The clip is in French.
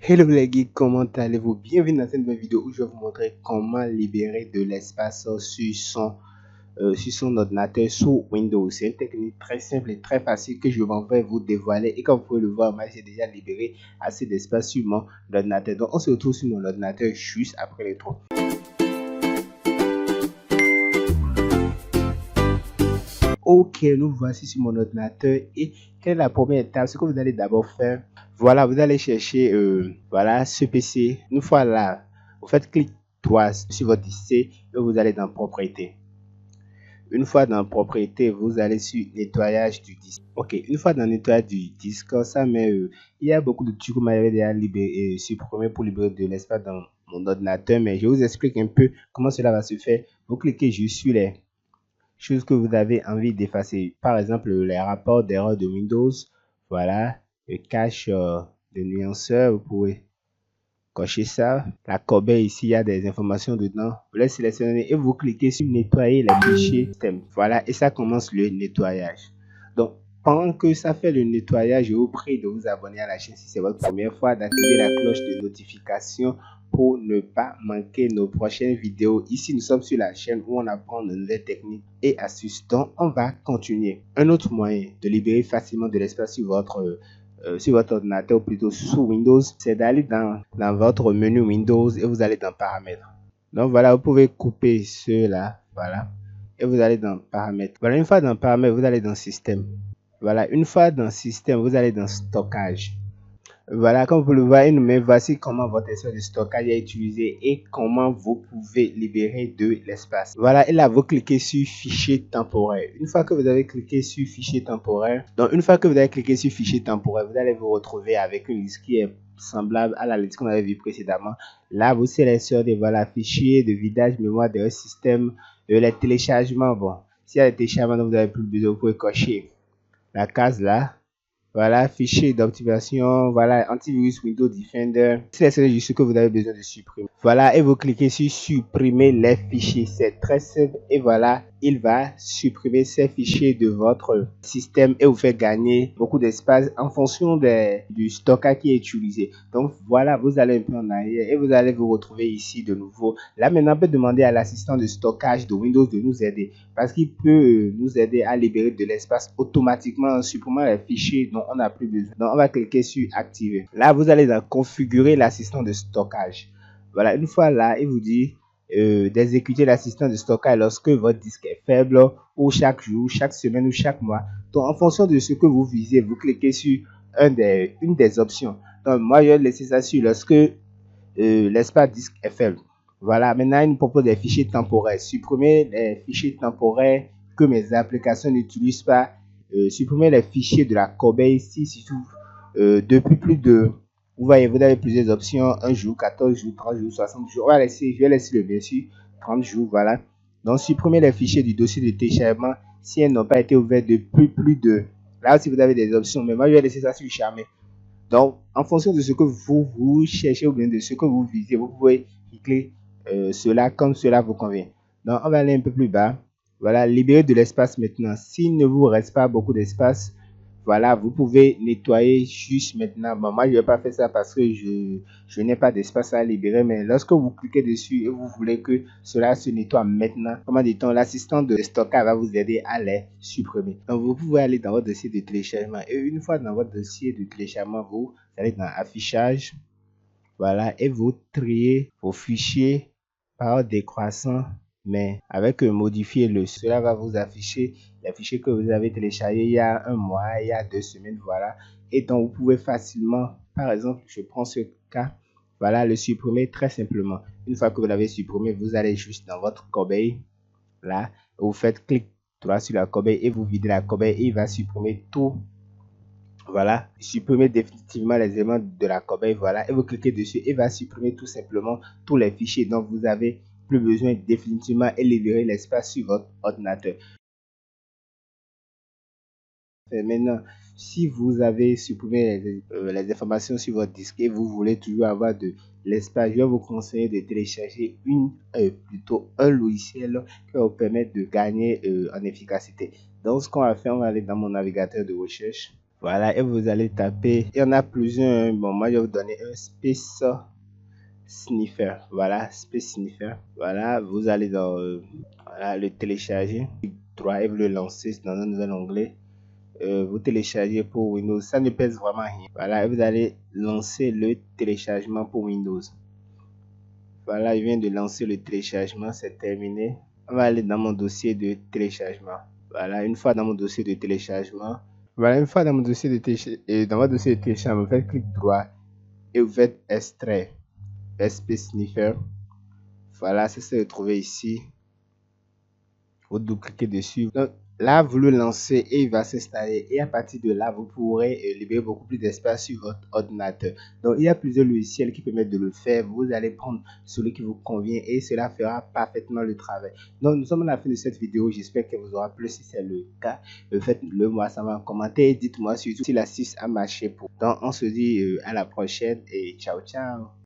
Hello les geeks, comment allez-vous? Bienvenue dans cette nouvelle vidéo où je vais vous montrer comment libérer de l'espace sur son ordinateur sous Windows. C'est une technique très simple et très facile que je vais vous dévoiler. Et comme vous pouvez le voir, moi j'ai déjà libéré assez d'espace sur mon ordinateur. Donc on se retrouve sur mon ordinateur juste après les trois. Ok, nous voici sur mon ordinateur et quelle est la première étape? Ce que vous allez d'abord faire, voilà, vous allez chercher voilà ce PC. Une fois là, vous faites clic droit sur votre disque et vous allez dans propriété. Une fois dans propriété, vous allez sur nettoyage du disque. Ok, une fois dans nettoyage du disque, ça met il y a beaucoup de trucs que vous m'avez déjà libéré, supprimé pour libérer de l'espace dans mon ordinateur, mais je vous explique un peu comment cela va se faire. Vous cliquez juste sur les choses que vous avez envie d'effacer. Par exemple, les rapports d'erreur de Windows. Voilà. Le cache de nuanceur. Vous pouvez cocher ça. La corbeille ici, il y a des informations dedans. Vous les sélectionnez et vous cliquez sur nettoyer les fichiers système. Voilà. Et ça commence le nettoyage. Donc, pendant que ça fait le nettoyage, je vous prie de vous abonner à la chaîne si c'est votre première fois, d'activer la cloche de notification pour ne pas manquer nos prochaines vidéos. Ici, nous sommes sur la chaîne où on apprend de nouvelles techniques et astuces. Donc, on va continuer. Un autre moyen de libérer facilement de l'espace sur votre ordinateur, ou plutôt sous Windows, c'est d'aller dans votre menu Windows et vous allez dans Paramètres. Donc, voilà, vous pouvez couper cela. Voilà. Et vous allez dans Paramètres. Voilà, une fois dans Paramètres, vous allez dans Système. Voilà, une fois dans Système, vous allez dans Stockage. Voilà, comme vous le voyez, mais voici comment votre espace de stockage est utilisé et comment vous pouvez libérer de l'espace. Voilà, et là, vous cliquez sur Fichier temporaire. Une fois que vous avez cliqué sur Fichier temporaire, donc une fois que vous avez cliqué sur Fichier temporaire, vous allez vous retrouver avec une liste qui est semblable à la liste qu'on avait vue précédemment. Là, vous sélectionnez, voilà, Fichier de vidage, mémoire de système, les téléchargements. Bon, s'il y a des téléchargements dont vous n'avez plus besoin, vous pouvez cocher la case là. Voilà, fichier d'optimisation, voilà, antivirus Windows Defender. Sélectionnez juste ce que vous avez besoin de supprimer. Voilà, et vous cliquez sur supprimer les fichiers. C'est très simple et voilà, il va supprimer ces fichiers de votre système et vous fait gagner beaucoup d'espace en fonction du stockage qui est utilisé. Donc voilà, vous allez un peu en arrière et vous allez vous retrouver ici de nouveau. Là maintenant, on peut demander à l'assistant de stockage de Windows de nous aider parce qu'il peut nous aider à libérer de l'espace automatiquement en supprimant les fichiers dont on n'a plus besoin. Donc on va cliquer sur activer. Là, vous allez configurer l'assistant de stockage. Voilà, une fois là, il vous dit d'exécuter l'assistant de stockage lorsque votre disque est faible ou chaque jour, chaque semaine ou chaque mois. Donc, en fonction de ce que vous visez, vous cliquez sur une des options. Donc, moi, je vais laisser ça sur lorsque l'espace disque est faible. Voilà, maintenant, il nous propose des fichiers temporaires. Supprimer les fichiers temporaires que mes applications n'utilisent pas. Supprimer les fichiers de la corbeille ici, surtout depuis plus de... Vous voyez, vous avez plusieurs options, 1 jour, 14 jours, 30 jours, 60 jours. Je vais laisser le bien sûr 30 jours, voilà. Donc, supprimez les fichiers du dossier de téléchargement si elles n'ont pas été ouvertes depuis plus de... Là aussi, vous avez des options, mais moi, je vais laisser ça sur jamais. Donc, en fonction de ce que vous cherchez ou bien de ce que vous visez, vous pouvez cliquer cela comme cela vous convient. Donc, on va aller un peu plus bas. Voilà, libérer de l'espace maintenant. S'il ne vous reste pas beaucoup d'espace, voilà, vous pouvez nettoyer juste maintenant. Bon, moi, je ne vais pas faire ça parce que je n'ai pas d'espace à libérer. Mais lorsque vous cliquez dessus et vous voulez que cela se nettoie maintenant, comment dit-on, l'assistant de stockage va vous aider à les supprimer. Donc, vous pouvez aller dans votre dossier de téléchargement. Et une fois dans votre dossier de téléchargement, vous allez dans affichage. Voilà, et vous triez vos fichiers par décroissant, mais avec modifier le, cela va vous afficher les fichiers que vous avez téléchargés il y a un mois, il y a 2 semaines, voilà. Et donc, vous pouvez facilement, par exemple, je prends ce cas, voilà, le supprimer très simplement. Une fois que vous l'avez supprimé, vous allez juste dans votre corbeille, là, vous faites clic droit sur la corbeille et vous videz la corbeille et il va supprimer tout. Voilà, supprimer définitivement les éléments de la corbeille, voilà, et vous cliquez dessus et va supprimer tout simplement tous les fichiers dont vous avez plus besoin définitivement et libérer l'espace sur votre ordinateur. Et maintenant, si vous avez supprimé les informations sur votre disque et vous voulez toujours avoir de l'espace, je vais vous conseiller de télécharger plutôt un logiciel qui va vous permettre de gagner en efficacité. Donc, ce qu'on va faire, on va aller dans mon navigateur de recherche. Voilà, et vous allez taper. Il y en a plusieurs. Bon, moi, je vais vous donner un Space Sniffer. Voilà, Space Sniffer. Voilà, vous allez dans voilà, le télécharger. Clic droit et vous le lancez dans un nouvel onglet. Vous téléchargez pour Windows. Ça ne pèse vraiment rien. Voilà, et vous allez lancer le téléchargement pour Windows. Voilà, je viens de lancer le téléchargement. C'est terminé. On va aller dans mon dossier de téléchargement. Voilà, une fois dans mon dossier de téléchargement. Voilà, une fois dans mon dossier de téléchargement, dans votre dossier de téléchargement, vous faites clic droit et vous faites extrait, SP Sniffer. Voilà, c'est ce que vous trouvez ici. Vous double-cliquez dessus. Donc, là, vous le lancez et il va s'installer. Et à partir de là, vous pourrez libérer beaucoup plus d'espace sur votre ordinateur. Donc, il y a plusieurs logiciels qui permettent de le faire. Vous allez prendre celui qui vous convient et cela fera parfaitement le travail. Donc, nous sommes à la fin de cette vidéo. J'espère que vous aura plu. Si c'est le cas, faites-le moi savoir en commentaire et dites-moi surtout si l'astuce a marché pour. Donc, on se dit à la prochaine et ciao, ciao.